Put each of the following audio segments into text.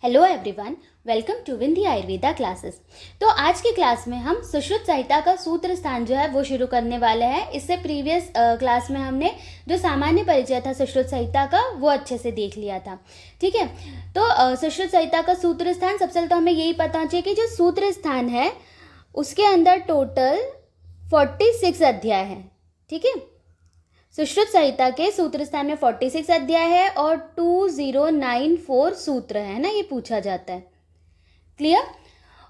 Hello everyone, welcome to Vindhi Ayurveda classes. तो आज की क्लास में हम सुश्रुत संहिता का सूत्र स्थान जो है वो शुरू करने वाले हैं। इससे प्रीवियस क्लास में हमने जो सामान्य परिचय था सुश्रुत संहिता का वो अच्छे से देख लिया था। ठीक है, तो सुश्रुत संहिता का सूत्र स्थान, सबसे पहले तो हमें यही पता होना चाहिए कि जो सूत्र स्थान है उसके अंदर टोटल 46 अध्याय हैं। ठीक है, सुश्रुत संहिता के सूत्र स्थान में 46 अध्याय है और 2094 सूत्र है ना, ये पूछा जाता है। क्लियर।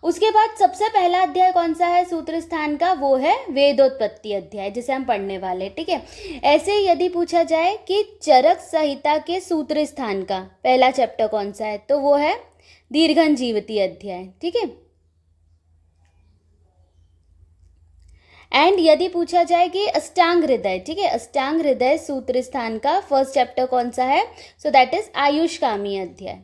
उसके बाद सबसे पहला अध्याय कौन सा है सूत्र स्थान का, वो है वेदोत्पत्ति अध्याय, जिसे हम पढ़ने वाले। ठीक है, ऐसे यदि पूछा जाए कि चरक संहिता के सूत्र स्थान का पहला चैप्टर कौन सा है, तो वो है दीर्घंजीवती अध्याय। ठीक है, एंड यदि पूछा जाए कि अष्टांग हृदय, ठीक है, अष्टांग हृदय सूत्र स्थान का फर्स्ट चैप्टर कौन सा है, सो दैट इज आयुष्कामी अध्याय।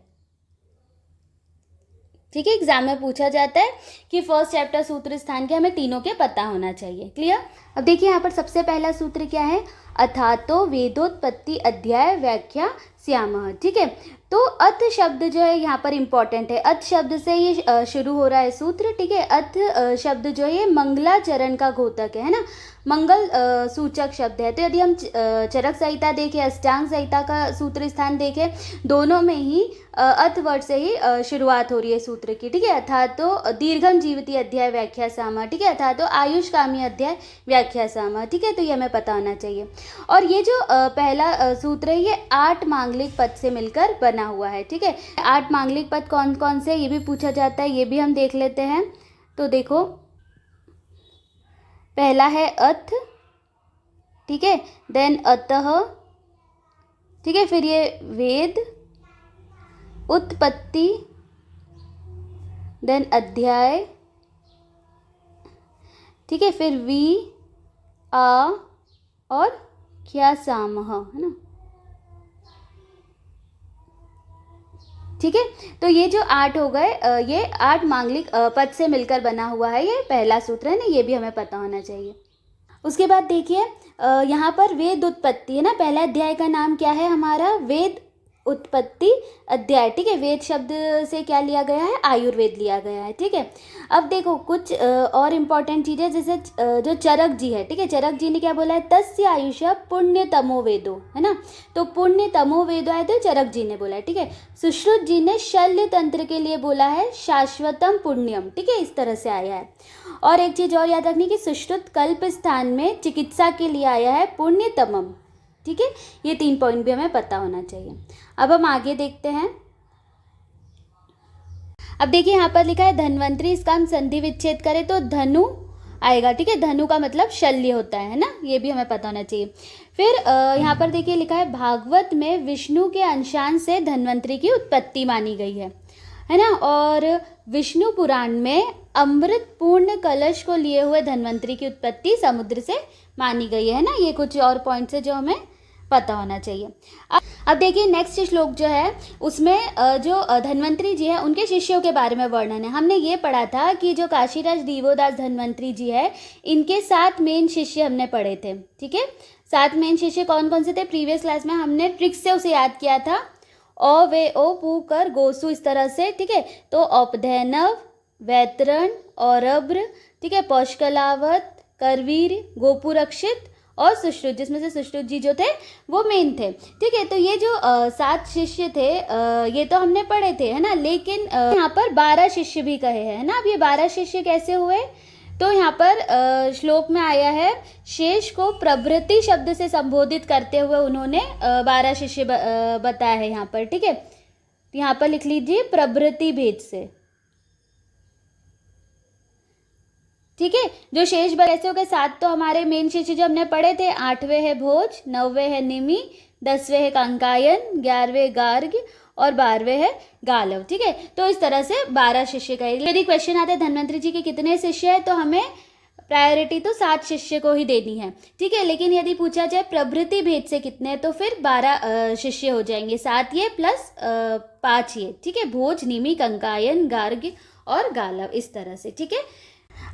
ठीक है, एग्जाम में पूछा जाता है कि फर्स्ट चैप्टर सूत्र स्थान के हमें तीनों के पता होना चाहिए। क्लियर। अब देखिए यहाँ पर सबसे पहला सूत्र क्या है, अथातो वेदोत्पत्ति अध्याय व्याख्या श्यामः। ठीक है, तो अथ शब्द जो है यहाँ पर इंपॉर्टेंट है। अथ शब्द से ये शुरू हो रहा है सूत्र। ठीक है, अथ शब्द जो है ये मंगलाचरण का घोतक है ना, मंगल सूचक शब्द है। तो यदि हम चरक संहिता देखें, अष्टांग संहिता का सूत्र स्थान देखें, दोनों में ही अथ वर्ड से ही शुरुआत हो रही है सूत्र की। ठीक है, अर्थात तो दीर्घम जीवती अध्याय व्याख्या सामा। ठीक है, अर्थात तो आयुष्कामी अध्याय व्याख्या सामा। ठीक है, तो ये हमें पता होना चाहिए। और ये जो पहला सूत्र है ये 8 मांगलिक पद से मिलकर बना हुआ है। ठीक है, 8 मांगलिक पद कौन कौन से ये भी पूछा जाता है, ये भी हम देख लेते हैं। तो देखो, पहला है अथ, ठीक है, देन अतः, ठीक है, फिर ये वेद, उत्पत्ति, देन अध्याय, ठीक है, फिर वी आ और क्या सामह, है ना। ठीक है, तो ये जो 8 हो गए, ये 8 मांगलिक पद से मिलकर बना हुआ है, ये पहला सूत्र है ना, ये भी हमें पता होना चाहिए। उसके बाद देखिए यहाँ पर वेद उत्पत्ति है ना, पहला अध्याय का नाम क्या है हमारा, वेद उत्पत्ति अध्याय। ठीक है, वेद शब्द से क्या लिया गया है, आयुर्वेद लिया गया है। ठीक है, अब देखो कुछ और इम्पॉर्टेंट चीज़ें, जैसे जो चरक जी है, ठीक है, चरक जी ने क्या बोला है, तस्य आयुष पुण्यतमो वेदो, है ना, तो पुण्यतमो वेदो है तो चरक जी ने बोला है। ठीक है, सुश्रुत जी ने शल्य तंत्र के लिए बोला है शाश्वतम पुण्यम। ठीक है, इस तरह से आया है। और एक चीज़ और याद रखनी कि सुश्रुत कल्प स्थान में चिकित्सा के लिए आया है पुण्यतमम। ठीक है, ये 3 पॉइंट भी हमें पता होना चाहिए। अब हम आगे देखते हैं। अब देखिए यहाँ पर लिखा है धन्वंतरी, इसका हम संधि विच्छेद करें तो धनु आएगा। ठीक है, धनु का मतलब शल्य होता है ना, ये भी हमें पता होना चाहिए। फिर यहाँ पर देखिए लिखा है भागवत में विष्णु के अंशांश से धन्वंतरी की उत्पत्ति मानी गई है ना। और विष्णु पुराण में अमृत पूर्ण कलश को लिए हुए धन्वंतरी की उत्पत्ति समुद्र से मानी गई है ना। ये कुछ और पॉइंट्स है जो हमें पता होना चाहिए। अब देखिए नेक्स्ट श्लोक जो है उसमें जो धन्वंतरी जी है उनके शिष्यों के बारे में वर्णन है। हमने ये पढ़ा था कि जो काशीराज दिवोदास धन्वंतरी जी है, इनके 7 मेन शिष्य हमने पढ़े थे। ठीक है, 7 मेन शिष्य कौन कौन से थे, प्रीवियस क्लास में हमने ट्रिक से उसे याद किया था, ओ वे ओ पू कर गोसु, इस तरह से। ठीक है, तो औपधैनव, वैतरण, औरभ्र, ठीक है, पौष्कलावत, करवीर, गोपुरक्षित और सुश्रुत, जिसमें से सुश्रुत जी जो थे वो मेन थे। ठीक है, तो ये जो 7 शिष्य थे ये तो हमने पढ़े थे, है ना, लेकिन यहाँ पर 12 शिष्य भी कहे हैं ना। अब ये 12 शिष्य कैसे हुए, तो यहाँ पर श्लोक में आया है, शेष को प्रभृति शब्द से संबोधित करते हुए उन्होंने 12 शिष्य बताया है यहाँ पर। ठीक है, यहाँ पर लिख लीजिए प्रभृति भेद से। ठीक है, जो शेष ऐसे हो गए 7, तो हमारे मेन शिष्य जो हमने पढ़े थे, 8वें है भोज, 9वें है निमि, 10वें है कांकायन, 11वें गार्ग और 12वें है गालव। ठीक है, तो इस तरह से 12 शिष्य कहे। यदि क्वेश्चन आता है धन्वंतरी जी के कितने शिष्य है, तो हमें प्रायोरिटी तो 7 शिष्य को ही देनी है। ठीक है, लेकिन यदि पूछा जाए प्रभृति भेद से कितने, तो फिर 12 शिष्य हो जाएंगे, 7 ये प्लस 5 ये। ठीक है, भोज, निमि, कंकायन, गार्ग और गालव, इस तरह से। ठीक है,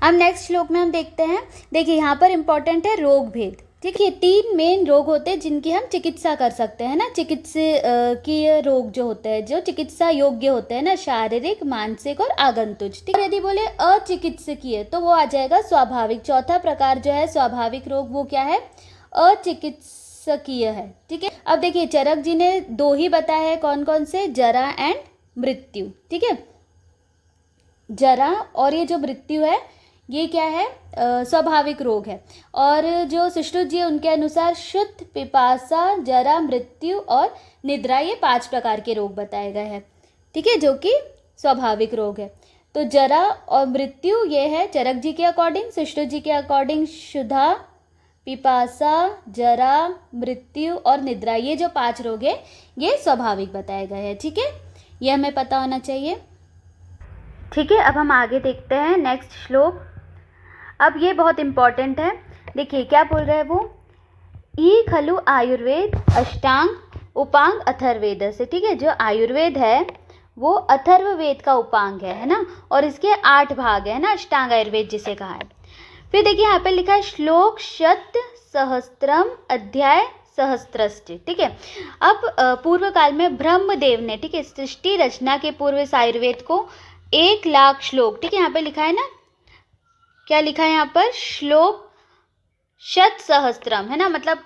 अब नेक्स्ट श्लोक में हम देखते हैं। देखिए यहाँ पर इंपॉर्टेंट है रोग भेद। ठीक है, 3 मेन रोग होते हैं जिनकी हम चिकित्सा कर सकते हैं ना, चिकित्सकीय रोग जो होते हैं, जो चिकित्सा योग्य होते हैं ना, शारीरिक, मानसिक और आगंतुक। ठीक है, यदि बोले अचिकित्सकीय तो वो आ जाएगा स्वाभाविक। चौथा प्रकार जो है स्वाभाविक रोग, वो क्या है? अचिकित्सकीय है। ठीक है, अब देखिए चरक जी ने 2 ही बताया है, कौन कौन से? जरा एंड मृत्यु। ठीक है, जरा और ये जो मृत्यु है ये क्या है? स्वाभाविक रोग है। और जो सुश्रुत जी है उनके अनुसार शुद्ध, पिपासा, जरा, मृत्यु और निद्रा, ये 5 प्रकार के रोग बताए गए हैं। ठीक है, जो कि स्वाभाविक रोग है। तो जरा और मृत्यु ये है चरक जी के अकॉर्डिंग, सुश्रुत जी के अकॉर्डिंग क्षुधा, पिपासा, जरा, मृत्यु और निद्रा, ये जो 5 रोग है ये स्वाभाविक बताए गए हैं। ठीक है, ये हमें पता होना चाहिए। ठीक है, अब हम आगे देखते हैं नेक्स्ट श्लोक। अब ये बहुत इम्पॉर्टेंट है, देखिए क्या बोल रहे हैं वो? ई खलु आयुर्वेद अष्टांग उपांग अथर्वेद से। ठीक है, जो आयुर्वेद है वो अथर्ववेद का उपांग है ना, और इसके 8 भाग है ना, अष्टांग आयुर्वेद जिसे कहा है। फिर देखिए यहाँ पे लिखा है श्लोक शत सहस्त्रम अध्याय सहस्त्रश्च। ठीक है, अब पूर्व काल में ब्रह्मदेव ने, ठीक है, सृष्टि रचना के पूर्व इस आयुर्वेद को 1 लाख श्लोक, ठीक है, यहाँ पे लिखा है ना, क्या लिखा है यहाँ पर? श्लोक शत सहस्त्रम है ना, मतलब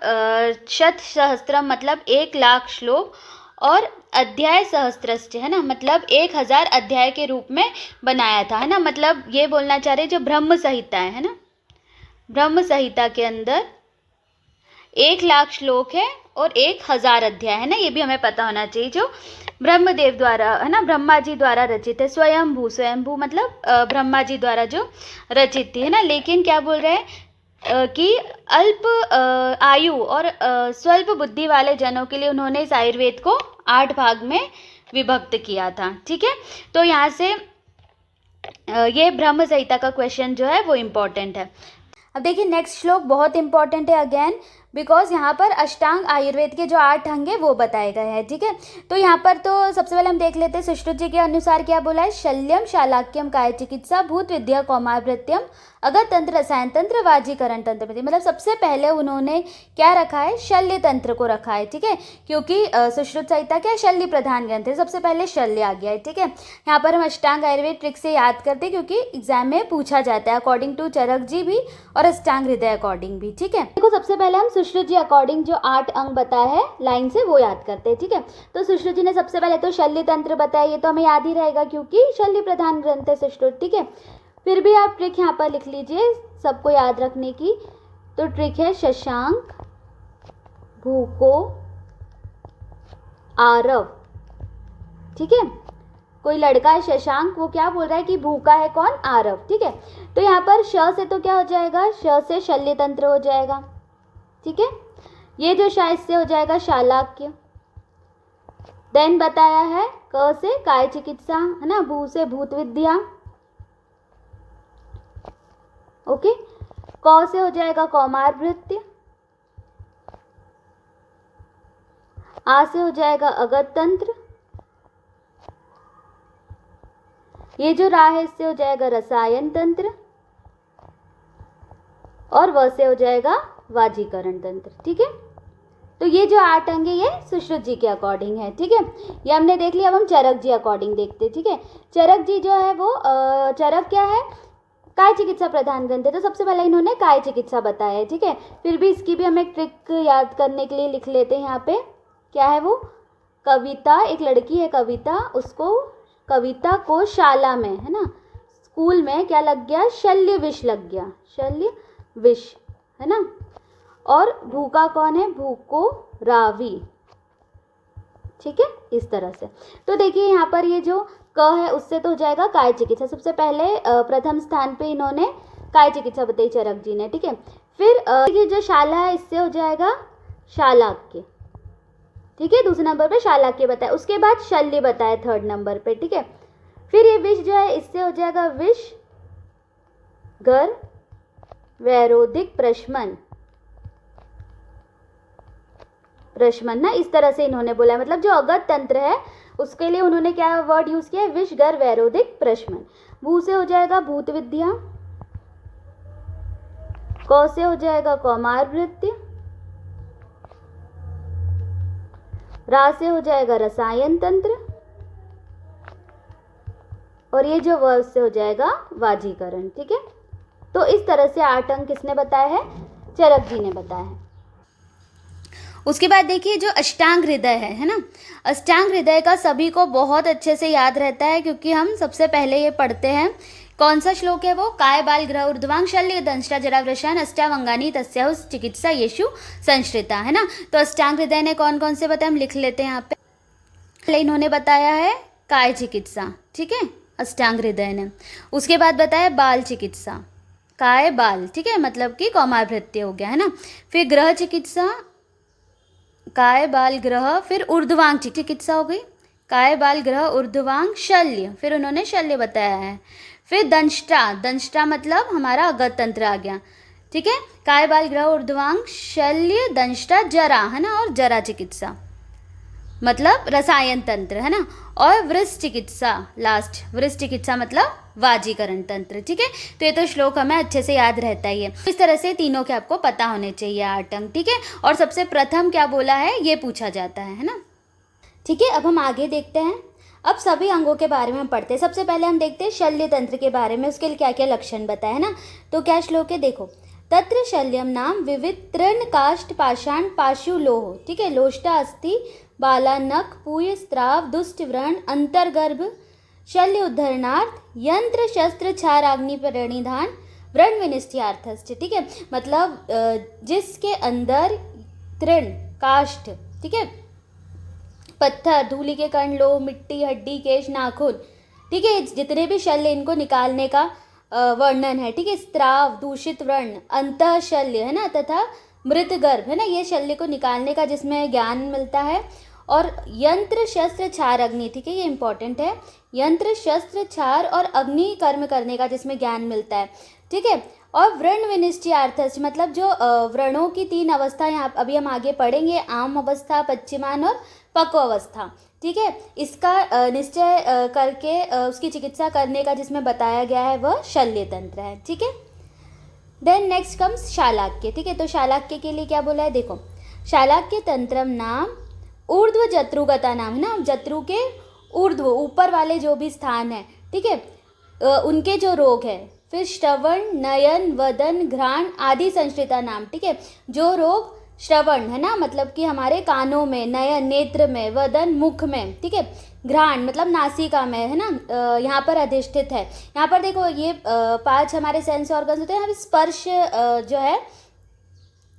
शत सहस्त्रम मतलब 1 लाख श्लोक, और अध्याय सहस्त्रश्च है ना, मतलब 1000 अध्याय के रूप में बनाया था, है ना। मतलब ये बोलना चाह रहे जो ब्रह्म संहिता है ना, ब्रह्म संहिता के अंदर 1 लाख श्लोक है और 1000 अध्याय है ना, ये भी हमें पता होना चाहिए। जो ब्रह्मदेव द्वारा है ना, ब्रह्मा जी द्वारा रचित है। स्वयंभू, स्वयंभू मतलब ब्रह्मा जी द्वारा जो रचित थी, है ना। लेकिन क्या बोल रहे हैं कि अल्प आयु और स्वल्प बुद्धि वाले जनों के लिए उन्होंने इस आयुर्वेद को 8 भाग में विभक्त किया था। ठीक है, तो यहाँ से ये ब्रह्म संहिता का क्वेश्चन जो है वो इम्पोर्टेंट है। अब देखिए नेक्स्ट श्लोक बहुत इंपॉर्टेंट है अगेन, बिकॉज यहाँ पर अष्टांग आयुर्वेद के जो 8 अंग है वो बताए गए हैं। ठीक है, तो यहाँ पर तो सबसे पहले हम देख लेते हैं सुश्रुत जी के अनुसार क्या बोला है। शल्यम, शालाक्यम, काय चिकित्सा, भूत विद्या, कौमारभृत्यम, अगर तंत्र, रसायन तंत्र, वाजीकरण तंत्र। मतलब सबसे पहले उन्होंने क्या रखा है? शल्य तंत्र को रखा है। ठीक है, क्योंकि सुश्रुत संहिता क्या शल्य प्रधान ग्रंथ है, सबसे पहले शल्य आ गया है। ठीक है, यहाँ पर हम अष्टांग आयुर्वेद ट्रिक से याद करते हैं क्योंकि एग्जाम में पूछा जाता है अकॉर्डिंग टू चरक जी भी और अष्टांग हृदय अकॉर्डिंग भी। ठीक है, देखो सबसे पहले हम सुश्रुत जी अकॉर्डिंग जो 8 अंग बताया है लाइन से वो याद करते हैं। ठीक है, तो सुश्रुत जी ने सबसे पहले तो शल्य तंत्र बताया, ये तो हमें याद ही रहेगा क्योंकि शल्य प्रधान ग्रंथ है सुश्रुत। ठीक है, फिर भी आप ट्रिक यहाँ पर लिख लीजिए सबको याद रखने की। तो ट्रिक है शशांक, भूको, आरव। ठीक है, कोई लड़का है शशांक, वो क्या बोल रहा है कि भूखा है कौन? आरव। ठीक है, तो यहाँ पर श से तो क्या हो जाएगा? श से शल्य तंत्र हो जाएगा। ठीक है, ये जो शायद से हो जाएगा शालाक्य। देन बताया है क से काय चिकित्सा, है ना, भू से भूत विद्या। ओके, क से हो जाएगा कौमारभृत्य, आ से हो जाएगा अगत तंत्र, ये जो रा है इससे हो जाएगा रसायन तंत्र, और व से हो जाएगा वाजीकरण तंत्र। ठीक है, तो ये जो 8 अंग है ये सुश्रुत जी के अकॉर्डिंग है। ठीक है, ये हमने देख लिया। अब हम चरक जी अकॉर्डिंग देखते हैं। ठीक है, चरक जी जो है वो चरक क्या है? काय चिकित्सा प्रधान ग्रंथ है, तो सबसे पहले इन्होंने काय चिकित्सा बताया है। ठीक है, फिर भी इसकी भी हम एक ट्रिक याद करने के लिए लिख लेते हैं यहाँ पे। क्या है वो? कविता, एक लड़की है कविता, उसको कविता को शाला में, है ना, स्कूल में क्या लग गया? शल्य विष लग गया, शल्य विष, है ना। और भूखा कौन है? भूको रावी। ठीक है, इस तरह से। तो देखिए यहाँ पर ये जो क है उससे तो हो जाएगा काय चिकित्सा। सबसे पहले प्रथम स्थान पे इन्होंने काय चिकित्सा बताई चरक जी ने। ठीक है, फिर ये जो शाला है इससे हो जाएगा शालाक्य। ठीक है, दूसरे नंबर पे शालाक्य बताया, उसके बाद शल्य बताया 3rd नंबर पे। ठीक है, फिर ये विष जो है इससे हो जाएगा विष, गर, वैरोधिक, प्रशमन, प्रशमन ना, इस तरह से इन्होंने बोला है। मतलब जो अगत तंत्र है उसके लिए उन्होंने क्या वर्ड यूज किया है? विष, गर, वैरोधिक, प्रशमन। भू से हो जाएगा भूत विद्या, क से हो जाएगा कौमारभृत्य, रा से हो जाएगा रसायन तंत्र, और ये जो व से हो जाएगा वाजीकरण। ठीक है, तो इस तरह से 8 अंक किसने बताया है? चरक जी ने बताया है। उसके बाद देखिए जो अष्टांग हृदय है ना, अष्टांग हृदय का सभी को बहुत अच्छे से याद रहता है, क्योंकि हम सबसे पहले ये पढ़ते हैं। कौन सा श्लोक है वो? काय बाल ग्रह ऊर्ध्वांग शल्य दंष्टा जरा वृषान अष्टावंगानी तस्याहु चिकित्सा येषु संश्रिता, है ना। तो अष्टांग हृदय ने कौन कौन से बताए, हम लिख लेते हैं यहाँ पे। इन्होंने बताया है काय चिकित्सा, ठीक है, अष्टांग हृदय ने। उसके बाद बताया बाल चिकित्सा, काय बाल, ठीक है, मतलब कि कौमार भृत्य हो गया, है ना। फिर ग्रह चिकित्सा, काय बाल ग्रह, फिर ऊर्ध्वांग चिकित्सा हो गई, काय बाल ग्रह ऊर्ध्वांग शल्य, फिर उन्होंने शल्य बताया है। फिर दंष्टा, दंष्टा मतलब हमारा अगत तंत्र आ गया, ठीक है, काय बाल ग्रह ऊर्ध्वांग शल्य दंष्टा जरा, है ना, और जरा चिकित्सा मतलब रसायन तंत्र, है ना। और वृष चिकित्सा लास्ट, वृष चिकित्सा मतलब वाजीकरण तंत्र, ठीक है। तो ये तो श्लोक हमें अच्छे से याद रहता ही है। इस तरह से तीनों के आपको पता होने चाहिए 8 अंक, ठीक है। और सबसे प्रथम क्या बोला है ये पूछा जाता है ना, ठीक है। अब हम आगे देखते हैं, अब सभी अंगों के बारे में हम पढ़ते हैं। सबसे पहले हम देखते हैं शल्य तंत्र के बारे में, उसके लिए क्या क्या लक्षण बताए, है ना। तो क्या श्लोक है, देखो, तत्र शल्यम नाम विविध तृण काष्ठ पाषाण पाशु लोह, ठीक है, लोष्टा अस्थि बाला नख पूय स्त्राव दुष्ट व्रण अंतर्गर्भ शल्य उद्धरणार्थ यंत्र शस्त्र छार अग्नि परिधान व्रण विनिष्ठ्यार्थस्य, ठीक है, मतलब जिसके अंदर तृण काष्ठ, ठीक है, पत्थर, धूलि के कण, लोह, मिट्टी, हड्डी, केश, नाखून, ठीक है, जितने भी शल्य इनको निकालने का वर्णन है, ठीक है। स्त्राव दूषित व्रण, अंतः शल्य, है ना, तथा मृत गर्भ, है ना, ये शल्य को निकालने का जिसमें ज्ञान मिलता है। और यंत्र शस्त्र छार अग्नि, ठीक है, ये इंपॉर्टेंट है, यंत्र शस्त्र छार और अग्नि कर्म करने का जिसमें ज्ञान मिलता है, ठीक है। और व्रण विनिश्चयार्थ मतलब जो व्रणों की 3 अवस्था यहाँ अभी हम आगे पढ़ेंगे, आम अवस्था, पश्चिमान और पक्व अवस्था, ठीक है, इसका निश्चय करके उसकी चिकित्सा करने का जिसमें बताया गया है वह शल्य तंत्र है, ठीक है। देन नेक्स्ट कम्स शालाक्य, ठीक है। तो शालाक्य के लिए क्या बोला है, देखो, शालाक्य तंत्रम नाम ऊर्ध्व जत्रुगता नाम, है ना, जत्रु के ऊर्ध्व ऊपर वाले जो भी स्थान है, ठीक है, उनके जो रोग है। फिर श्रवण नयन वदन घ्राण आदि संश्रिता नाम, ठीक है, जो रोग श्रवण, है ना, मतलब कि हमारे कानों में, नयन नेत्र में, वदन मुख में, ठीक है, घ्राण मतलब नासिका में, है ना, यहाँ पर अधिष्ठित है। यहाँ पर देखो ये 5 हमारे सेंस ऑर्गन्स होते हैं, यहाँ स्पर्श जो है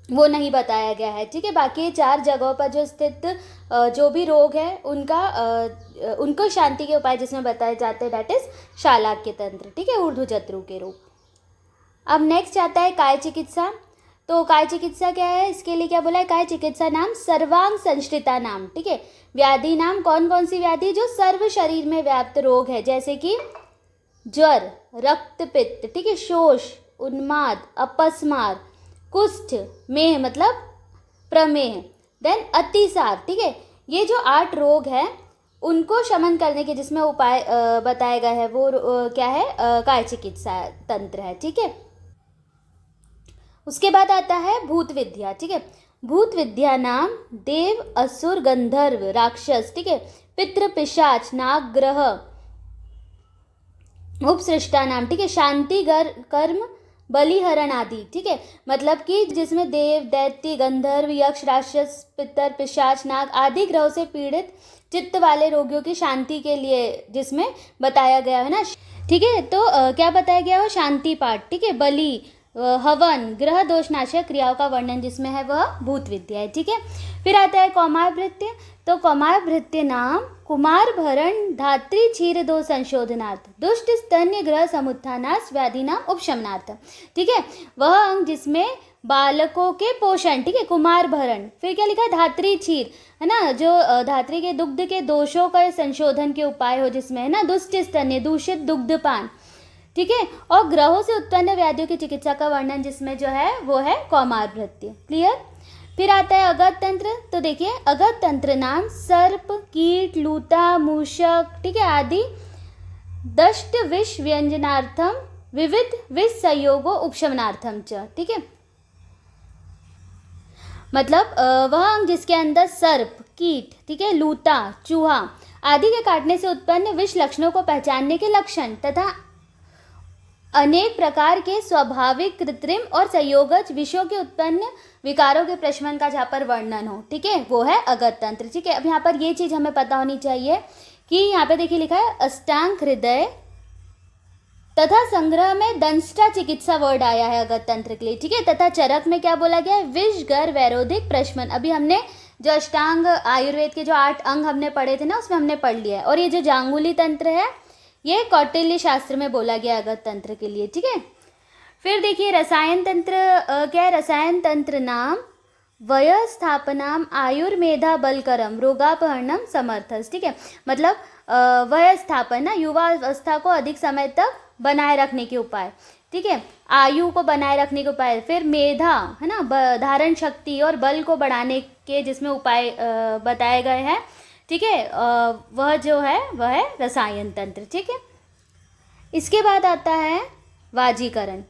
वो नहीं बताया गया है, ठीक है। बाकी 4 जगहों पर जो स्थित जो भी रोग है उनको शांति के उपाय जिसमें बताए जाते हैं, दैट इज शालाक्य तंत्र, ठीक है, ऊर्ध्व जत्रु के रोग। अब नेक्स्ट आता है काय चिकित्सा। तो काय चिकित्सा क्या है, इसके लिए क्या बोला है, काय चिकित्सा नाम सर्वांग संश्रिता नाम, ठीक है, व्याधि नाम कौन कौन सी व्याधि जो सर्व शरीर में व्याप्त रोग है, जैसे कि ज्वर, रक्त पित्त, ठीक है, शोष, उन्माद, अपस्मार, कुष्ठ, मेह मतलब प्रमेह, देन अतिसार, ठीक है। ये जो 8 रोग हैं उनको शमन करने के जिसमें उपाय बताया गया है वो क्या है, काय चिकित्सा तंत्र है, ठीक है। उसके बाद आता है भूत विद्या, ठीक है, भूत विद्या नाम देव असुर गंधर्व राक्षस, ठीक है, पितृ पिशाच नाग ग्रह उपसृष्टा नाम, ठीक है, शांति कर्म बलिहरण आदि, ठीक है, मतलब कि जिसमें देव दैत्य गंधर्व यक्ष राक्षस पितर पिशाच नाग आदि ग्रहों से पीड़ित चित्त वाले रोगियों की शांति के लिए जिसमें बताया गया है ना, ठीक है। तो क्या बताया गया हो, शांति पाठ, ठीक है, बलि हवन ग्रह दोष नाशक क्रियाओं का वर्णन जिसमें है वह भूत विद्या है, ठीक है। फिर आता है कौमार भृत्य। तो कौमार भृत्य नाम कुमार भरण धात्री क्षीर दो संशोधनार्थ दुष्ट स्तन्य ग्रह समुत्थानास व्याधि नाम उपशमनार्थ, ठीक है, वह अंग जिसमें बालकों के पोषण, ठीक है, कुमार भरण। फिर क्या लिखा है, धात्री क्षीर, है ना, जो धात्री के दुग्ध के दोषों का संशोधन के उपाय हो जिसमें, है ना, दुष्ट स्तन्य दूषित दुग्धपान, ठीक है, और ग्रहों से उत्पन्न व्याधियों की चिकित्सा का वर्णन जिसमें जो है वो है कौमार भृत्य, क्लियर। फिर आता है अगत तंत्र। तो देखिए अगत तंत्र नाम सर्प कीट लूता मूषक, ठीक है, आदि दष्ट विष व्यंजनार्थम विविध विष संयोगो उपशमनार्थम च, ठीक है, मतलब वह अंग जिसके अंदर सर्प कीट, ठीक है, लूता, चूहा आदि के काटने से उत्पन्न विष लक्षणों को पहचानने के लक्षण तथा अनेक प्रकार के स्वाभाविक, कृत्रिम और संयोगज विषयों के उत्पन्न विकारों के प्रशमन का जहाँ पर वर्णन हो, ठीक है, वो है अगत तंत्र। ठीक है, अब यहाँ पर ये चीज हमें पता होनी चाहिए कि यहाँ पे देखिए लिखा है अष्टांग हृदय तथा संग्रह में दंष्टा चिकित्सा वर्ड आया है अगत तंत्र के लिए, ठीक है, तथा चरक में क्या बोला गया है, विष गर वैरोधिक प्रशमन। अभी हमने जो अष्टांग आयुर्वेद के जो 8 अंग हमने पढ़े थे ना, उसमें हमने पढ़ लिया है। और ये जो जांगुली तंत्र है ये कौटिल्य शास्त्र में बोला गया अगत तंत्र के लिए, ठीक है। फिर देखिए रसायन तंत्र क्या है, रसायन तंत्र नाम वयस्थापनाम आयुर्मेधा बलकरम रोगापहरणम समर्थस, ठीक है, मतलब वयस्थापन ना युवा अवस्था को अधिक समय तक बनाए रखने के उपाय, ठीक है, आयु को बनाए रखने के उपाय। फिर मेधा है ना, धारण शक्ति और बल को बढ़ाने के जिसमें उपाय बताए गए हैं, ठीक है, वह जो है वह है रसायन तंत्र, ठीक है। इसके बाद आता है वाजीकरण।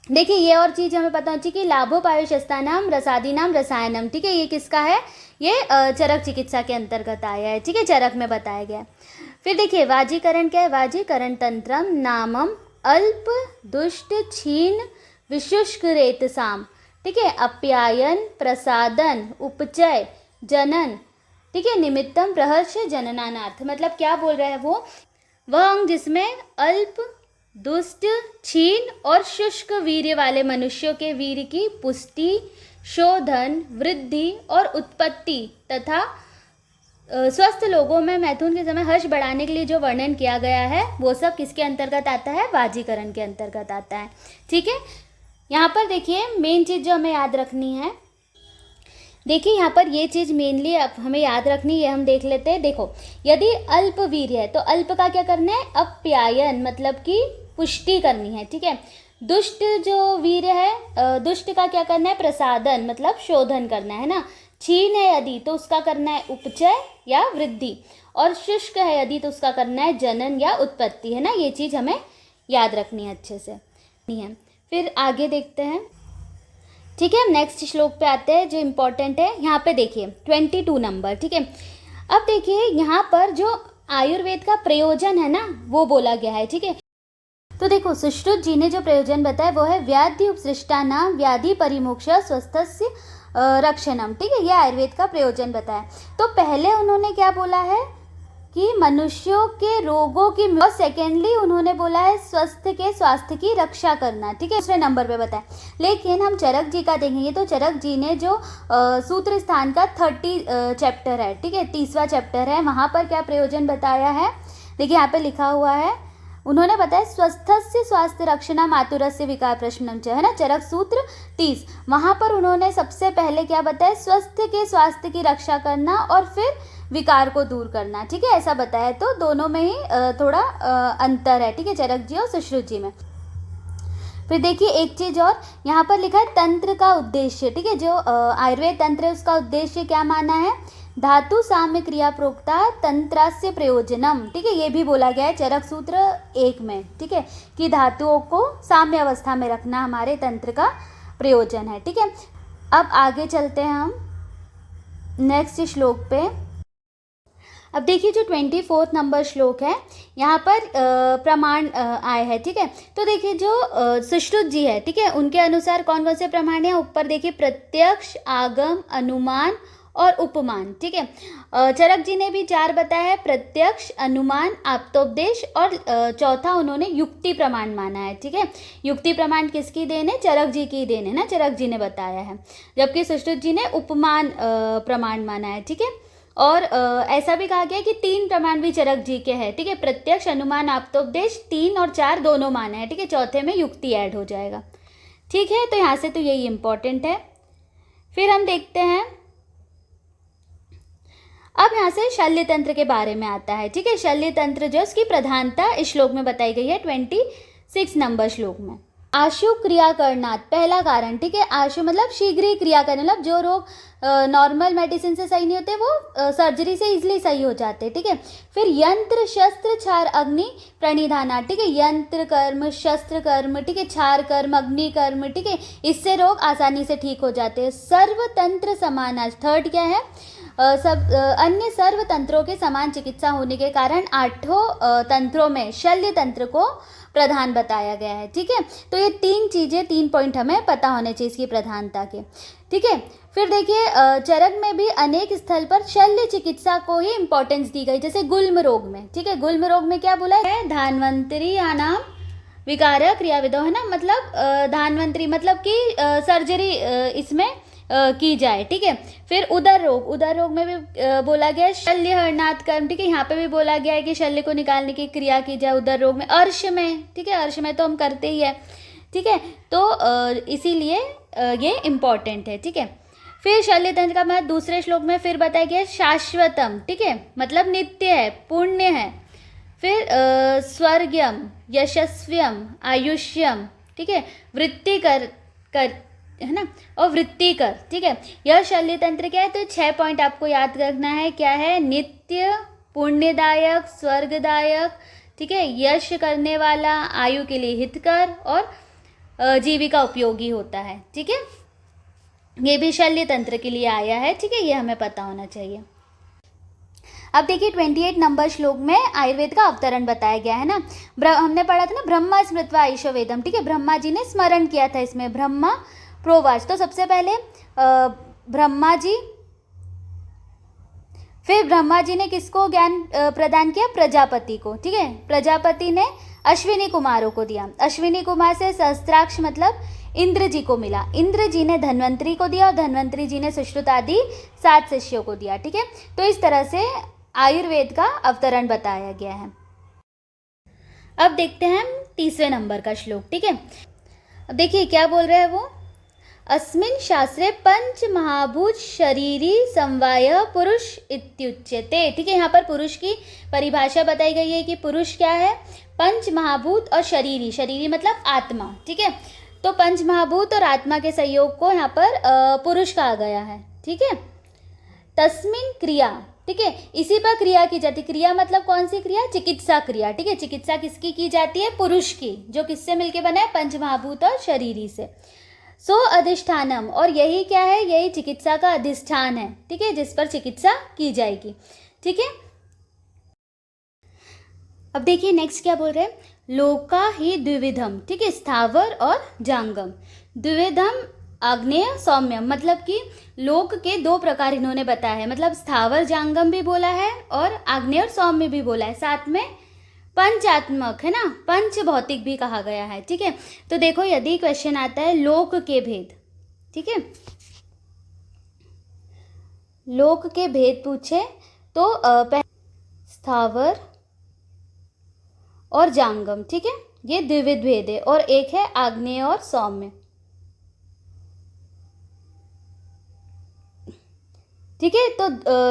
देखिए ये और चीज़ हमें पता होनी चाहिए कि लाभोपायुषस्थानाम रसादीनाम रसायनम, ठीक है, ये किसका है, ये चरक चिकित्सा के अंतर्गत आया है, ठीक है, चरक में बताया गया। फिर देखिए वाजीकरण क्या है, वाजीकरण तंत्रम नामम अल्प दुष्ट छीन विशुष्क रेतसाम, ठीक है, अप्यायन प्रसादन उपचय जनन, ठीक है, निमित्तम प्रहर्ष जननानार्थ। मतलब क्या बोल रहा है वो, वह अंग जिसमें अल्प दुष्ट क्षीण और शुष्क वीर्य वाले मनुष्यों के वीर्य की पुष्टि, शोधन, वृद्धि और उत्पत्ति तथा स्वस्थ लोगों में मैथुन के समय हर्ष बढ़ाने के लिए जो वर्णन किया गया है वो सब किसके अंतर्गत आता है, वाजीकरण के अंतर्गत आता है, ठीक है। यहाँ पर देखिए मेन चीज़ जो हमें याद रखनी है, देखिए यहाँ पर ये चीज़ मेनली अब हमें याद रखनी है, हम देख लेते हैं। देखो यदि अल्प वीर्य है तो अल्प का क्या करना है, अप्यायन मतलब कि पुष्टि करनी है, ठीक है। दुष्ट जो वीर्य है, दुष्ट का क्या करना है, प्रसादन मतलब शोधन करना है ना। क्षीण है यदि तो उसका करना है उपचय या वृद्धि, और शुष्क है यदि तो उसका करना है जनन या उत्पत्ति, है ना। ये चीज़ हमें याद रखनी है अच्छे से, नहीं है। फिर आगे देखते हैं, ठीक है, नेक्स्ट श्लोक पे आते हैं जो इम्पोर्टेंट है। यहाँ पे देखिए 22 नंबर, ठीक है। अब देखिए यहाँ पर जो आयुर्वेद का प्रयोजन है ना वो बोला गया है, ठीक है। तो देखो सुश्रुत जी ने जो प्रयोजन बताया वो है व्याधि उपसृष्टा नाम व्याधि परिमोक्ष स्वस्थस्य रक्षणम, ठीक है, ये आयुर्वेद का प्रयोजन बताया। तो पहले उन्होंने क्या बोला है कि मनुष्यों के रोगों की, और सेकेंडली उन्होंने बोला है स्वास्थ्य की रक्षा करना, ठीक है, दूसरे नंबर पे बताया। लेकिन हम चरक जी का देखेंगे तो चरक जी ने जो सूत्र स्थान का 30 चैप्टर है, ठीक है, 30वां चैप्टर है, वहाँ पर क्या प्रयोजन बताया है, देखिए यहाँ पे लिखा हुआ है, उन्होंने बताया स्वस्थस्य स्वास्थ्य रक्षणा मातुरस्य विकार प्रशमनम च, है ना, चरक सूत्र 30। वहाँ पर उन्होंने सबसे पहले क्या बताया, स्वास्थ्य की रक्षा करना और फिर विकार को दूर करना, ठीक है, ऐसा बताया। तो दोनों में ही थोड़ा अंतर है, ठीक है, चरक जी और सुश्रुत जी में। फिर देखिए एक चीज़ और यहाँ पर लिखा है तंत्र का उद्देश्य, ठीक है, जो आयुर्वेद तंत्र है उसका उद्देश्य क्या माना है, धातु साम्य क्रिया प्रोक्ता तंत्रास्य प्रयोजनम, ठीक है, ये भी बोला गया है चरक सूत्र 1 में, ठीक है, कि धातुओं को साम्य अवस्था में रखना हमारे तंत्र का प्रयोजन है, ठीक है। अब आगे चलते हैं हम नेक्स्ट श्लोक पे। अब देखिए जो 24 नंबर श्लोक है यहाँ पर प्रमाण आए हैं, ठीक है। तो देखिए जो सुश्रुत जी है, ठीक है, उनके अनुसार कौन कौन से प्रमाण हैं, ऊपर देखिए प्रत्यक्ष, आगम, अनुमान और उपमान, ठीक है। चरक जी ने भी 4 बताया है, प्रत्यक्ष, अनुमान, आप्तोपदेश और चौथा उन्होंने युक्ति प्रमाण माना है, ठीक है। युक्ति प्रमाण किसकी देन है, चरक जी की देन है ना, चरक जी ने बताया है, जबकि सुश्रुत जी ने उपमान प्रमाण माना है, ठीक है। और ऐसा भी कहा गया कि 3 प्रमाण भी चरक जी के हैं, ठीक है, प्रत्यक्ष, अनुमान, आप्तोपदेश 3 और 4 दोनों माना है, ठीक है, चौथे में युक्ति ऐड हो जाएगा, ठीक है। तो यहाँ से तो यही इम्पोर्टेंट है। फिर हम देखते हैं, अब यहाँ से शल्य तंत्र के बारे में आता है, ठीक है। शल्य तंत्र जो उसकी प्रधानता इस श्लोक में बताई गई है 26 नंबर श्लोक में। आशु क्रिया करनात्, पहला कारण, ठीक है, आशु मतलब शीघ्र ही क्रिया करने, मतलब जो रोग नॉर्मल मेडिसिन से सही नहीं होते वो सर्जरी से इजीली सही हो जाते हैं, ठीक है। फिर यंत्र शस्त्र छार अग्नि प्रणिधाना, ठीक है, यंत्र कर्म, शस्त्र कर्म, ठीक है, छार कर्म, अग्नि कर्म, ठीक है, इससे रोग आसानी से ठीक हो जाते हैं। सर्वतंत्र समानाज, थर्ड क्या है, अन्य सर्व तंत्रों के समान चिकित्सा होने के कारण 8 तंत्रों में शल्य तंत्र को प्रधान बताया गया है। ठीक है, तो ये 3 पॉइंट हमें पता होने चाहिए इसकी प्रधानता के। ठीक है, फिर देखिए चरक में भी अनेक स्थल पर शल्य चिकित्सा को ही इंपॉर्टेंस दी गई, जैसे गुल्म रोग में। ठीक है, गुल्म रोग में क्या बोला है, धान्वंतरी या नाम विकार क्रियाविदो, है ना, मतलब धान्वंतरी मतलब कि सर्जरी इसमें की जाए। ठीक है, फिर उदर रोग में भी बोला गया है शल्य हरणात् कर्म। ठीक है, यहाँ पे भी बोला गया है कि शल्य को निकालने की क्रिया की जाए उदर रोग में। अर्श में, ठीक है, अर्श में तो हम करते ही है। ठीक है, तो इसीलिए ये इम्पॉर्टेंट है। ठीक है, फिर शल्य तंत्र का मतलब दूसरे श्लोक में फिर बताया गया शाश्वतम। ठीक है, मतलब नित्य है, पुण्य है। फिर स्वर्गयम, यशस्व्यम, आयुष्यम। ठीक है, वृत्ति कर है ना, और वृत्ति कर। ठीक है, यह शल्य तंत्र क्या है, तो 6 पॉइंट आपको याद रखना है। क्या है, नित्य, पुण्यदायक, स्वर्गदायक, ठीक है, यश करने वाला, आयु के लिए हितकर और जीविका उपयोगी होता है। ठीक है, ये भी शल्य तंत्र के लिए आया है। ठीक है, ये हमें पता होना चाहिए। अब देखिए 28 नंबर श्लोक में आयुर्वेद का अवतरण बताया गया है ना। हमने पढ़ा था ना, ब्रह्मा स्मृत्वा आयुषो वेदम। ठीक है, ब्रह्मा जी ने स्मरण किया था इसमें, ब्रह्मा प्रोवाच। तो सबसे पहले ब्रह्मा जी, फिर ब्रह्मा जी ने किसको ज्ञान प्रदान किया, प्रजापति को। ठीक है, प्रजापति ने अश्विनी कुमारों को दिया, अश्विनी कुमार से सहस्त्राक्ष मतलब इंद्र जी को मिला, इंद्र जी ने धन्वंतरी को दिया और धन्वंतरी जी ने सुश्रुत आदि 7 शिष्यों को दिया। ठीक है, तो इस तरह से आयुर्वेद का अवतरण बताया गया है। अब देखते हैं हम 30वें नंबर का श्लोक। ठीक है, अब देखिए क्या बोल रहे हैं वो, अस्मिन् शास्त्रे पंच महाभूत शरीरी समवाय पुरुष इत्युच्यते। ठीक है, यहाँ पर पुरुष की परिभाषा बताई गई है कि पुरुष क्या है, पंच महाभूत और शरीरी, शरीरी मतलब आत्मा। ठीक है, तो पंच महाभूत और आत्मा के संयोग को यहाँ पर पुरुष कहा गया है। ठीक है, तस्मिन क्रिया। ठीक है, इसी पर क्रिया की जाती, क्रिया मतलब कौन सी क्रिया, चिकित्सा क्रिया। ठीक है, चिकित्सा किसकी की जाती है, पुरुष की, जो किससे मिलके बना है, पंच महाभूत और शरीरी से। सो अधिष्ठानम, और यही क्या है, यही चिकित्सा का अधिष्ठान है। ठीक है, जिस पर चिकित्सा की जाएगी। ठीक है, अब देखिए नेक्स्ट क्या बोल रहे हैं, लोका ही द्विविधम। ठीक है, स्थावर और जांगम। द्विविधम आग्नेय सौम्यम, मतलब कि लोक के 2 प्रकार इन्होंने बताया है, मतलब स्थावर जांगम भी बोला है और आग्नेय और सौम्य भी बोला है, साथ में पंचात्मक, है ना, पंच भौतिक भी कहा गया है। ठीक है, तो देखो यदि क्वेश्चन आता है लोक के भेद, ठीक है, लोक के भेद पूछे तो स्थावर और जांगम। ठीक है, ये द्विविध भेद है, और एक है आग्नेय और सौम्य। ठीक है, तो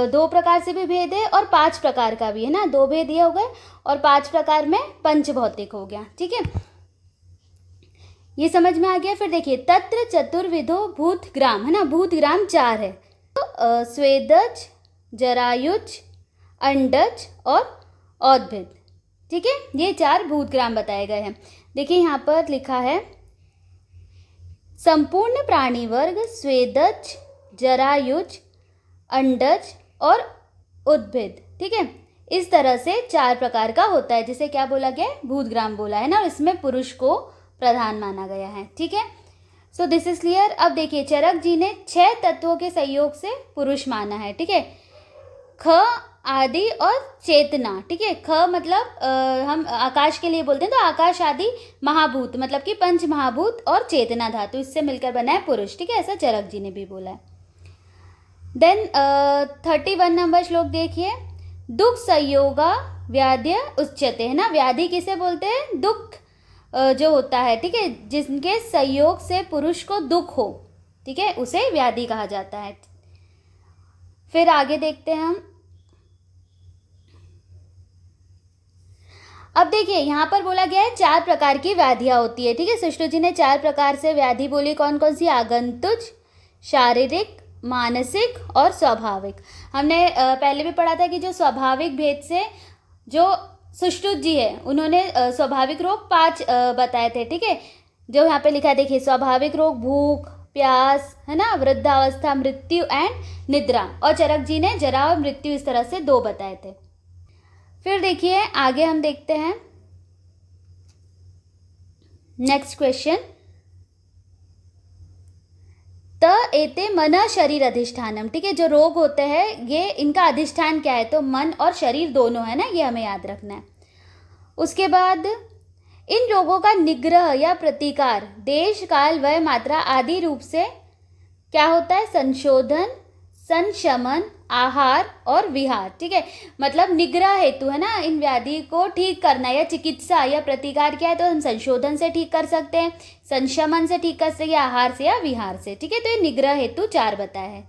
2 प्रकार से भी भेद है और 5 प्रकार का भी है ना, 2 भेद ये हो गए और 5 प्रकार में पंच भौतिक हो गया। ठीक है, ये समझ में आ गया। फिर देखिए तत्र चतुर्विधो भूत ग्राम, है ना, भूत ग्राम 4 है, तो स्वेदज, जरायुज, अंडज और औद्भिद। ठीक है, ये 4 भूत ग्राम बताए गए हैं। देखिए यहाँ पर लिखा है संपूर्ण प्राणी वर्ग स्वेदज, जरायुज, अंडज और उद्भिद। ठीक है, इस तरह से 4 प्रकार का होता है, जिसे क्या बोला गया है, भूतग्राम बोला है ना, और इसमें पुरुष को प्रधान माना गया है। ठीक है, सो दिस इज क्लियर। अब देखिए चरक जी ने 6 तत्वों के संयोग से पुरुष माना है। ठीक है, ख, आदि और चेतना। ठीक है, ख मतलब हम आकाश के लिए बोलते हैं, तो आकाश आदि महाभूत मतलब कि पंच महाभूत और चेतना धातु, इससे मिलकर बना है पुरुष। ठीक है, ऐसा चरक जी ने भी बोला है। देन 31 नंबर श्लोक देखिए, दुख संयोगा व्याध्य उच्यते, है ना, व्याधि किसे बोलते हैं, दुख जो होता है। ठीक है, जिनके संयोग से पुरुष को दुख हो, ठीक है, उसे व्याधि कहा जाता है। फिर आगे देखते हैं हम। अब देखिए यहाँ पर बोला गया है 4 प्रकार की व्याधियाँ होती है। ठीक है, सुश्रुत जी ने 4 प्रकार से व्याधि बोली, कौन कौन सी, आगंतुज, शारीरिक, मानसिक और स्वाभाविक। हमने पहले भी पढ़ा था कि जो स्वाभाविक भेद से जो सुश्रुत जी है उन्होंने स्वाभाविक रोग 5 बताए थे। ठीक है, जो यहाँ पे लिखा है देखिए, स्वाभाविक रोग भूख, प्यास, है ना, वृद्धावस्था, मृत्यु एंड निद्रा। और चरक जी ने जरा और मृत्यु इस तरह से 2 बताए थे। फिर देखिए आगे हम देखते हैं नेक्स्ट क्वेश्चन। त एते मन शरीर अधिष्ठानम, ठीक है, जो रोग होते हैं ये इनका अधिष्ठान क्या है, तो मन और शरीर दोनों है ना, ये हमें याद रखना है। उसके बाद इन रोगों का निग्रह या प्रतिकार देश, काल, वय, मात्रा आदि रूप से क्या होता है, संशोधन, संशमन, आहार और विहार, ठीक है, मतलब निग्रह हेतु, है ना, इन व्याधि को ठीक करना या चिकित्सा या प्रतिकार क्या है, तो हम संशोधन से ठीक कर सकते हैं, संशमन से ठीक कर सकते हैं, आहार से या विहार से, ठीक है। तो ये निग्रह हेतु 4 बताया है।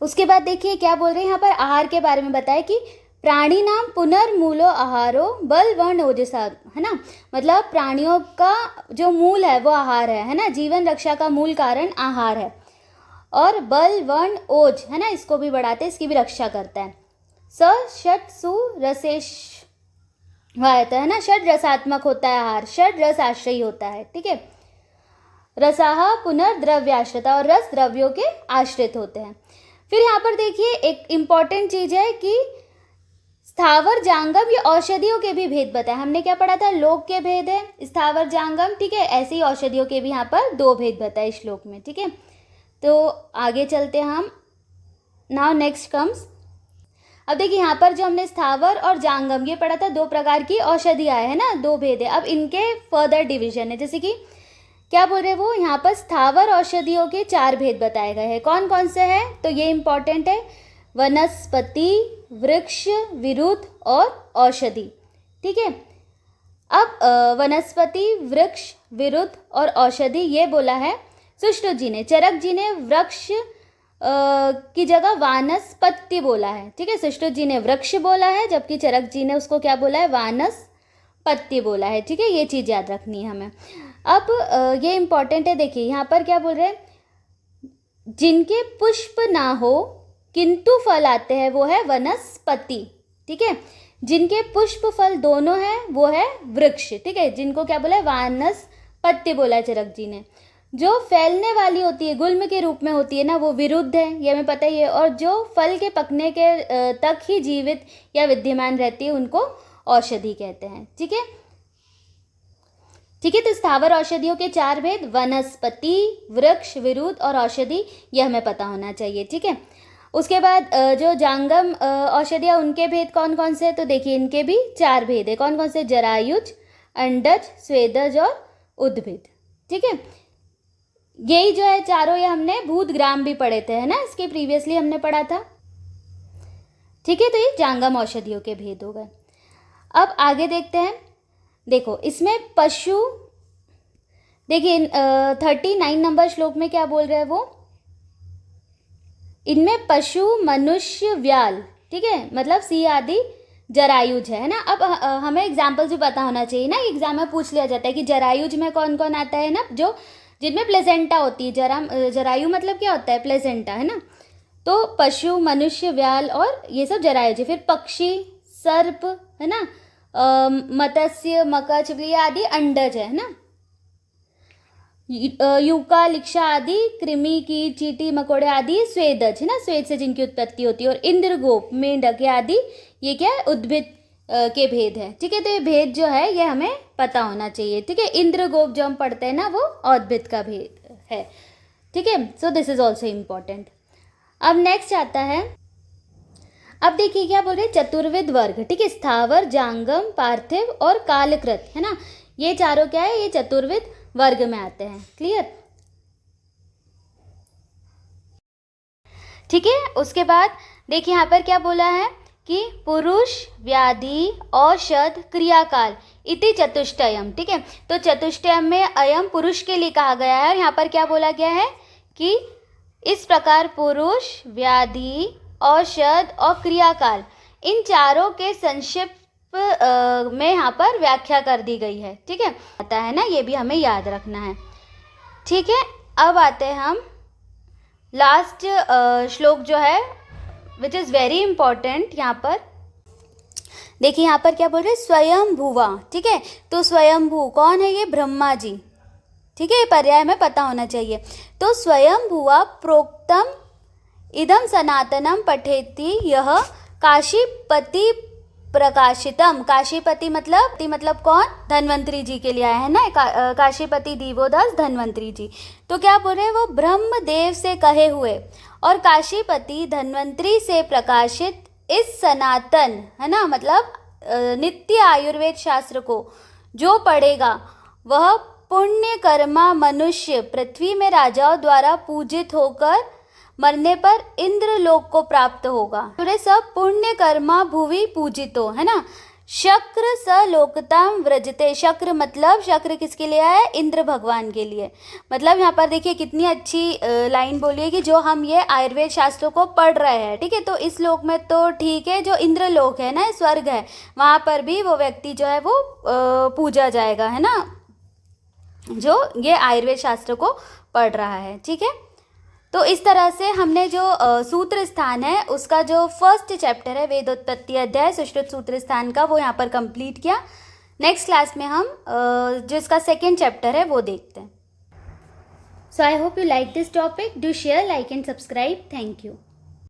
उसके बाद देखिए क्या बोल रहे हैं यहाँ पर, आहार के बारे में बताया कि प्राणी नाम पुनर्मूलो आहारो बल वर्ण ओजसा, है ना, मतलब प्राणियों का जो मूल है वो आहार है ना, जीवन रक्षा का मूल कारण आहार है। और बल वर्ण ओज, है ना, इसको भी बढ़ाते हैं, इसकी भी रक्षा करता है। स षट सु रसेश है ना, षड रसात्मक होता है आहार, षड रस आश्रयी होता है, ठीक है। रसाहा पुनर्द्रव्याश्रिता, और रस द्रव्यों के आश्रित होते हैं। फिर यहाँ पर देखिए एक इम्पॉर्टेंट चीज है कि स्थावर जांगम, ये औषधियों के भी भेद बताए। हमने क्या पढ़ा था, लोक के भेद है, स्थावर जांगम, ठीक है, ऐसे ही औषधियों के भी यहाँ पर 2 भेद बताए इस श्लोक में, ठीक है। तो आगे चलते हैं हम। नाउ नेक्स्ट कम्स, अब देखिए यहाँ पर जो हमने स्थावर और जांगम ये पढ़ा था, 2 प्रकार की औषधियाँ है ना, 2 भेद है। अब इनके फर्दर डिवीजन है, जैसे कि क्या बोल रहे हैं वो, यहाँ पर स्थावर औषधियों के 4 भेद बताए गए हैं। कौन कौन से हैं, तो ये इंपॉर्टेंट है, वनस्पति, वृक्ष, विरुद्ध और औषधि, ठीक है। अब वनस्पति, वृक्ष, विरुद्ध और औषधि ये बोला है सुश्रुत जी ने। चरक जी ने वृक्ष की जगह वानस्पत्ति बोला है, ठीक है। सुश्रुत जी ने वृक्ष बोला है, जबकि चरक जी ने उसको क्या बोला है, वानस्पत्ति बोला है, ठीक है। ये चीज़ याद रखनी है हमें। अब ये इंपॉर्टेंट है, देखिए यहाँ पर क्या बोल रहे हैं, जिनके पुष्प ना हो किंतु फल आते हैं वो है वनस्पति, ठीक है। जिनके पुष्प फल दोनों हैं वो है वृक्ष, ठीक है, जिनको क्या बोला है, वानस्पत्ति बोला है चरक जी ने। जो फैलने वाली होती है, गुल्म के रूप में होती है ना, वो विरुद्ध है, ये हमें पता ही है। और जो फल के पकने के तक ही जीवित या विद्यमान रहती है उनको औषधि कहते हैं, ठीक है, ठीक है। तो स्थावर औषधियों के 4 भेद, वनस्पति, वृक्ष, विरुद्ध और औषधि, ये हमें पता होना चाहिए, ठीक है। उसके बाद जो जांगम औषधियाँ उनके भेद कौन कौन से, तो देखिए इनके भी 4 भेद है। कौन कौन से, जरायुज, अंडज, स्वेदज और उद्भिद, ठीक है। यही जो है चारों, ये हमने भूतग्राम भी पढ़े थे, है ना, इसके प्रीवियसली हमने पढ़ा था, ठीक है। तो ये जांगम औषधियों के भेद हो गए। अब आगे देखते हैं, देखो इसमें पशु, देखिए 39 नंबर श्लोक में क्या बोल रहे हैं वो, इनमें पशु, मनुष्य, व्याल, ठीक है, मतलब सी आदि जरायुज है ना। अब हमें एग्जाम्पल्स भी पता होना चाहिए ना, एग्जाम में पूछ लिया जाता है कि जरायुज में कौन कौन आता है ना, जो जिनमें प्लेसेंटा होती है। जरायु मतलब क्या होता है, प्लेसेंटा, है ना। तो पशु, मनुष्य, व्याल और ये सब जरायुज है। फिर पक्षी, सर्प, है ना, मत्स्य, मकर, ये आदि अंडज है ना। यूका, लिक्षा आदि कृमि, कीट, चींटी, मकोड़े आदि स्वेदज है ना, स्वेद से जिनकी उत्पत्ति होती है। और इंद्रगोप, मेंढक आदि ये क्या है, उद्भिद के भेद है, ठीक है। तो ये भेद जो है ये हमें पता होना चाहिए, ठीक है। इंद्रगोप जो हम पढ़ते हैं ना वो उद्भिद का भेद है, ठीक है। So this is also important. अब नेक्स्ट आता है, अब देखिए क्या बोल रहे हैं, चतुर्विध वर्ग, ठीक है, स्थावर, जांगम, पार्थिव और कालकृत, है ना, ये चारों क्या है, ये चतुर्विध वर्ग में आते हैं, क्लियर, ठीक है। उसके बाद देखिए यहाँ पर क्या बोला है कि पुरुष, व्याधि, औषध, क्रियाकाल इति चतुष्टयम, ठीक है। तो चतुष्टयम में अयम पुरुष के लिए कहा गया है, और यहाँ पर क्या बोला गया है कि इस प्रकार पुरुष, व्याधि, औषध और क्रियाकाल इन चारों के संक्षिप्त में यहाँ पर व्याख्या कर दी गई है, ठीक है, पता है ना, ये भी हमें याद रखना है, ठीक है। अब आते हैं हम लास्ट श्लोक जो है विच इज़ वेरी इंपॉर्टेंट। यहाँ पर देखिए यहाँ पर क्या बोल रहे हैं, स्वयं भुवा, ठीक है। तो स्वयंभू कौन है, ये ब्रह्मा जी, ठीक है, ये पर्याय हमें पता होना चाहिए। तो स्वयं भुवा प्रोक्तम इदम सनातनम पठेति यह काशीपति प्रकाशितम। काशीपति मतलब कौन? धन्वंतरी जी के लिए आया है ना, काशीपति दिवोदास धन्वंतरी जी। तो क्या बोल रहे हैं वो? ब्रह्मदेव से कहे हुए और काशीपति धन्वंतरी से प्रकाशित इस सनातन, है ना, मतलब नित्य आयुर्वेद शास्त्र को जो पढ़ेगा वह पुण्य कर्मा मनुष्य पृथ्वी में राजाओं द्वारा पूजित होकर मरने पर इंद्र लोक को प्राप्त होगा। पूरे सब पुण्य कर्मा भुवि पूजितो, है ना। शक्र स लोकताम व्रजते। शक्र मतलब, शक्र किसके लिए है? इंद्र भगवान के लिए। मतलब यहाँ पर देखिए कितनी अच्छी लाइन बोली है कि जो हम ये आयुर्वेद शास्त्रों को पढ़ रहे हैं, ठीक है, तो इस लोक में तो ठीक है, जो इंद्र लोक है ना, स्वर्ग है, वहाँ पर भी वो व्यक्ति जो है वो पूजा जाएगा, है ना, जो ये आयुर्वेद शास्त्र को पढ़ रहा है। ठीक है, तो इस तरह से हमने जो सूत्र स्थान है उसका जो फर्स्ट चैप्टर है वेदोत्पत्ति अध्याय सुश्रुत सूत्र स्थान का, वो यहाँ पर कंप्लीट किया। नेक्स्ट क्लास में हम जो इसका सेकेंड चैप्टर है वो देखते हैं। So I hope you like this topic. Do share, like and subscribe. Thank you.